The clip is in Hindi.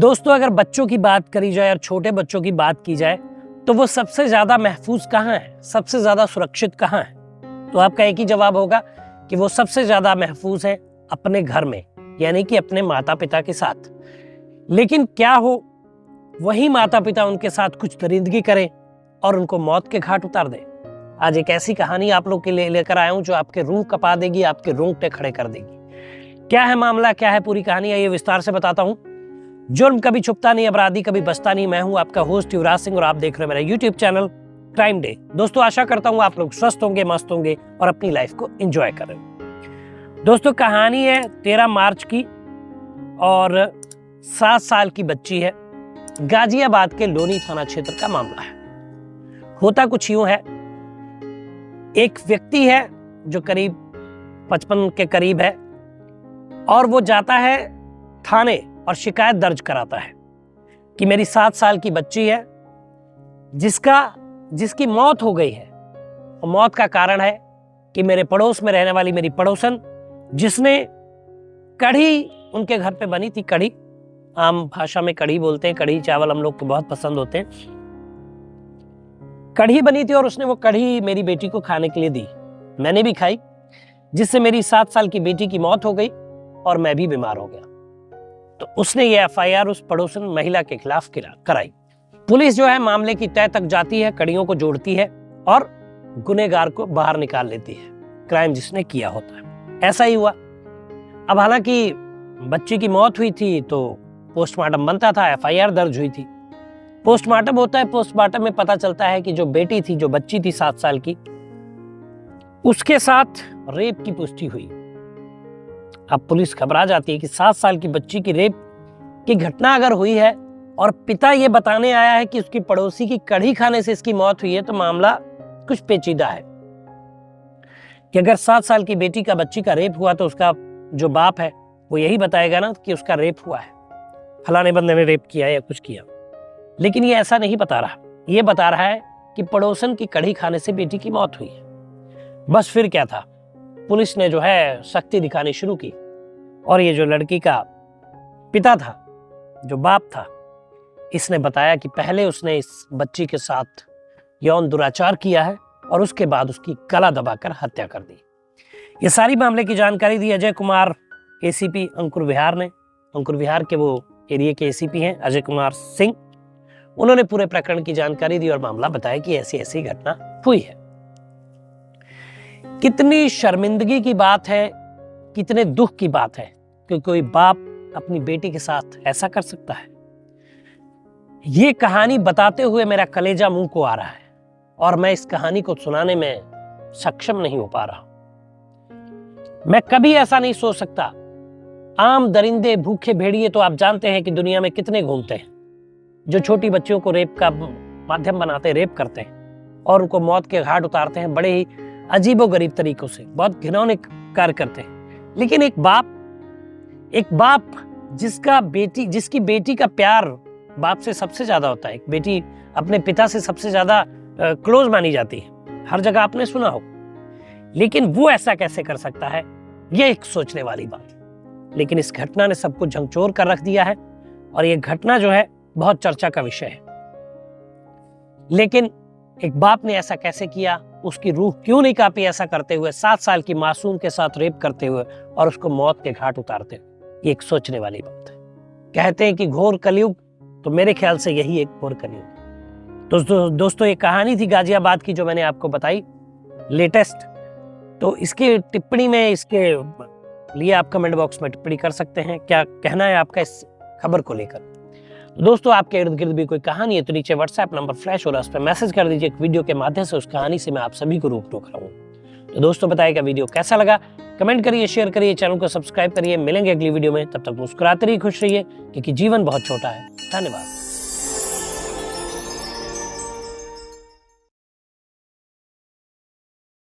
दोस्तों, अगर बच्चों की बात करी जाए और छोटे बच्चों की बात की जाए तो वो सबसे ज्यादा महफूज कहाँ है, सबसे ज्यादा सुरक्षित कहाँ है? तो आपका एक ही जवाब होगा कि वो सबसे ज्यादा महफूज है अपने घर में, यानी कि अपने माता पिता के साथ। लेकिन क्या हो वही माता पिता उनके साथ कुछ दरिंदगी करें और उनको मौत के घाट उतार दे। आज एक ऐसी कहानी आप लोग के लिए लेकर आया हूं जो आपके रूह कपा देगी, आपके रोंगटे खड़े कर देगी। क्या है मामला, क्या है पूरी कहानी, ये विस्तार से बताता हूं। जुर्म कभी छुपता नहीं, अपराधी कभी बचता नहीं। मैं हूं आपका होस्ट युवराज सिंह और आप देख रहे हैं मेरा यूट्यूब चैनल क्राइम डे। दोस्तों, आशा करता हूं आप लोग स्वस्थ होंगे, मस्त होंगे और अपनी लाइफ को एंजॉय करें। दोस्तों, कहानी है 13 मार्च की और 7 साल की बच्ची है। गाजियाबाद के लोनी थाना क्षेत्र का मामला है। होता कुछ यूं है, एक व्यक्ति है जो करीब 55 के करीब है और वो जाता है थाने और शिकायत दर्ज कराता है कि मेरी 7 साल की बच्ची है जिसकी मौत हो गई है। और मौत का कारण है कि मेरे पड़ोस में रहने वाली मेरी पड़ोसन, जिसने कढ़ी उनके घर पे बनी थी, कढ़ी आम भाषा में कढ़ी बोलते हैं, कढ़ी चावल हम लोग को बहुत पसंद होते हैं। कढ़ी बनी थी और उसने वो कढ़ी मेरी बेटी को खाने के लिए दी। मैंने भी खाई, जिससे मेरी 7 साल की बेटी की मौत हो गई और मैं भी बीमार हो गया। तो उसने ये एफआईआर उस पड़ोसन महिला के खिलाफ कराई। पुलिस जो है मामले की तह तक जाती है, कड़ियों को जोड़ती है और गुनहगार को बाहर निकाल लेती है, क्राइम जिसने किया होता है। ऐसा ही हुआ। अब हालांकि बच्ची की मौत हुई थी तो पोस्टमार्टम बनता था, एफआईआर दर्ज हुई थी। पोस्टमार्टम होता है, पोस्टमार्टम में पता चलता है कि जो बेटी थी, जो बच्ची थी 7 साल की, उसके साथ रेप की पुष्टि हुई। अब पुलिस घबरा जाती है कि 7 साल की बच्ची की रेप की घटना अगर हुई है और पिता ये बताने आया है कि उसकी पड़ोसी की कढ़ी खाने से इसकी मौत हुई है, तो मामला कुछ पेचीदा है। कि अगर 7 साल की बेटी का बच्ची का रेप हुआ तो उसका जो बाप है वो यही बताएगा ना कि उसका रेप हुआ है, फलाने बंदे ने रेप किया या कुछ किया। लेकिन ये ऐसा नहीं बता रहा, ये बता रहा है कि पड़ोसन की कढ़ी खाने से बेटी की मौत हुई है। बस फिर क्या था, पुलिस ने जो है सख्ती दिखानी शुरू की और ये जो लड़की का पिता था, जो बाप था, इसने बताया कि पहले उसने इस बच्ची के साथ यौन दुराचार किया है और उसके बाद उसकी गला दबाकर हत्या कर दी। ये सारी मामले की जानकारी दी अजय कुमार एसीपी अंकुर विहार ने। अंकुर विहार के वो एरिया के एसीपी हैं अजय कुमार सिंह। उन्होंने पूरे प्रकरण की जानकारी दी और मामला बताया कि ऐसी ऐसी घटना हुई है। कितनी शर्मिंदगी की बात है, कितने दुख की बात है कि कोई बाप अपनी बेटी के साथ ऐसा कर सकता है। ये कहानी बताते हुए मेरा कलेजा मुंह को आ रहा है और मैं इस कहानी को सुनाने में सक्षम नहीं हो पा रहा। मैं कभी ऐसा नहीं सोच सकता। आम दरिंदे, भूखे भेड़िए तो आप जानते हैं कि दुनिया में कितने घूमते हैं, जो छोटी बच्चियों को रेप का माध्यम बनाते हैं, रेप करते हैं और उनको मौत के घाट उतारते हैं बड़े ही अजीबोगरीब तरीकों से, बहुत घिनौने कार्य करते हैं। लेकिन एक बाप जिसकी बेटी का प्यार बाप से सबसे ज्यादा होता है, एक बेटी अपने पिता से सबसे ज्यादा क्लोज मानी जाती है, हर जगह आपने सुना हो। लेकिन वो ऐसा कैसे कर सकता है, ये एक सोचने वाली बात। लेकिन इस घटना ने सबको झकझोर कर रख दिया है और ये घटना जो है बहुत चर्चा का विषय है। लेकिन एक बाप ने ऐसा कैसे किया, उसकी रूह क्यों नहीं कांपी ऐसा करते हुए, 7 साल की मासूम के साथ रेप करते हुए और उसको मौत के घाट उतारते हुए, ये एक सोचने वाली बात है। कहते हैं कि घोर कलयुग, तो मेरे ख्याल से यही एक घोर कलयुग। दोस्तों, ये कहानी थी गाजियाबाद की जो मैंने आपको बताई, लेटेस्ट। तो इसकी टिप्पणी में, इसके लिए आप कमेंट बॉक्स में टिप्पणी कर सकते हैं, क्या कहना है आपका इस खबर को लेकर। दोस्तों, आपके इर्द गिर्द भी कोई कहानी है तो नीचे व्हाट्सएप नंबर फ्लैश हो रहा है, उस पर मैसेज कर दीजिए एक वीडियो के माध्यम से। उस कहानी से मैं आप सभी को रूबरू कराऊंगा। तो दोस्तों, बताइएगा वीडियो कैसा लगा, कमेंट करिए, शेयर करिए, चैनल को सब्सक्राइब करिए। मिलेंगे अगली वीडियो में, तब तक मुस्कुराते रहिए, खुश रहिए, क्योंकि जीवन बहुत छोटा है। धन्यवाद।